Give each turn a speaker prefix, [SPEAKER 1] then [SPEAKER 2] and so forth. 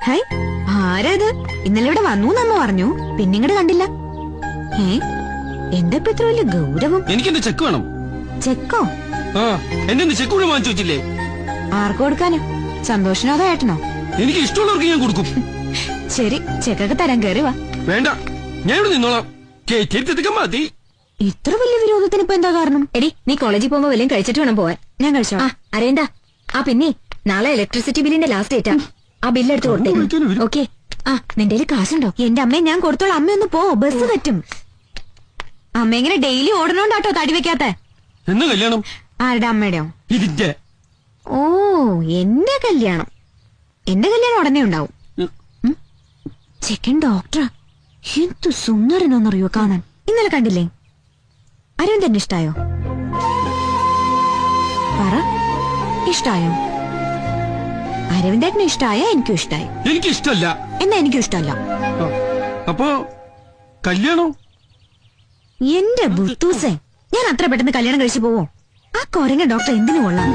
[SPEAKER 1] Hi, ആരാത്? ഇന്നലെ ഇവിടെ വന്നു നമ്മ പറഞ്ഞു, പിന്നെ ഇങ്ങോട്ട് കണ്ടില്ല. എന്താ ഇപ്പൊ ഇത്ര വലിയ ഗൗരവം?
[SPEAKER 2] എനിക്ക് എന്റെ ചെക്ക് വേണം.
[SPEAKER 1] ചെക്കോ?
[SPEAKER 2] എന്റെ ചെക്ക് കൂടെ വാങ്ങിച്ചു വെച്ചില്ലേ?
[SPEAKER 1] ആർക്ക് കൊടുക്കാനോ? സന്തോഷിനോ അതോ ഏട്ടനോ?
[SPEAKER 2] എനിക്ക് ഇഷ്ടമുള്ളവർക്ക് ഞാൻ കൊടുക്കും.
[SPEAKER 1] ശരി, ചെക്കൊക്കെ തരാൻ കയറി വാ.
[SPEAKER 2] വേണ്ട, ഞാൻ ഇവിടെ നിന്നോളാം. മതി.
[SPEAKER 1] ഇത്ര വലിയ വിരോധത്തിന് ഇപ്പൊ എന്താ കാരണം?
[SPEAKER 3] എടി, നീ കോളേജിൽ പോകുമ്പോ വല്ലതും കഴിച്ചിട്ട് വേണം പോവാൻ.
[SPEAKER 1] ഞാൻ കഴിച്ചോ?
[SPEAKER 3] അറിയണ്ട. പിന്നെ നാളെ ഇലക്ട്രിസിറ്റി ബില്ലിന്റെ ലാസ്റ്റ് ഡേറ്റാ. ആ ബില്ലെടുത്ത് കൊടുത്തേക്കും. ഓക്കെ. നിന്റെ കാശുണ്ടോ?
[SPEAKER 1] എന്റെ അമ്മയെ ഞാൻ കൊടുത്തോളാം. അമ്മയൊന്ന് പോ, ബസ് പറ്റും. അമ്മ ഇങ്ങനെ ഡെയിലി ഓടണോണ്ടാട്ടോ തടി വെക്കാത്ത.
[SPEAKER 2] എന്നാ കല്യാണം?
[SPEAKER 1] ആരുടെ? അമ്മയുടെയോ?
[SPEAKER 2] ഇതിന്റെ.
[SPEAKER 1] ഓ, എന്റെ കല്യാണം. എന്റെ കല്യാണം ഉടനെ ഉണ്ടാവും. ചെക്കൻ ഡോക്ടറാ. എന്തു സുന്ദരനോന്നറിയോ കാണാൻ. ഇന്നലെ കണ്ടില്ലേ? അരവിന്ദന് ഇഷ്ടായോ? പറ, ഇഷ്ടായോ? അരവിന്ദേട്ടന് ഇഷ്ടായ എനിക്കും ഇഷ്ടായി.
[SPEAKER 2] എനിക്ക് ഇഷ്ടല്ല.
[SPEAKER 1] എന്നാ എനിക്കും ഇഷ്ടമല്ല.
[SPEAKER 2] അപ്പോ കല്യാണം?
[SPEAKER 1] എന്റെ ബുദ്ധൂസേ, ഞാൻ അത്ര പെട്ടെന്ന് കല്യാണം കഴിച്ചു പോവോ? ആ കൊരങ്ങ ഡോക്ടർ എന്തിനു കൊള്ളാം?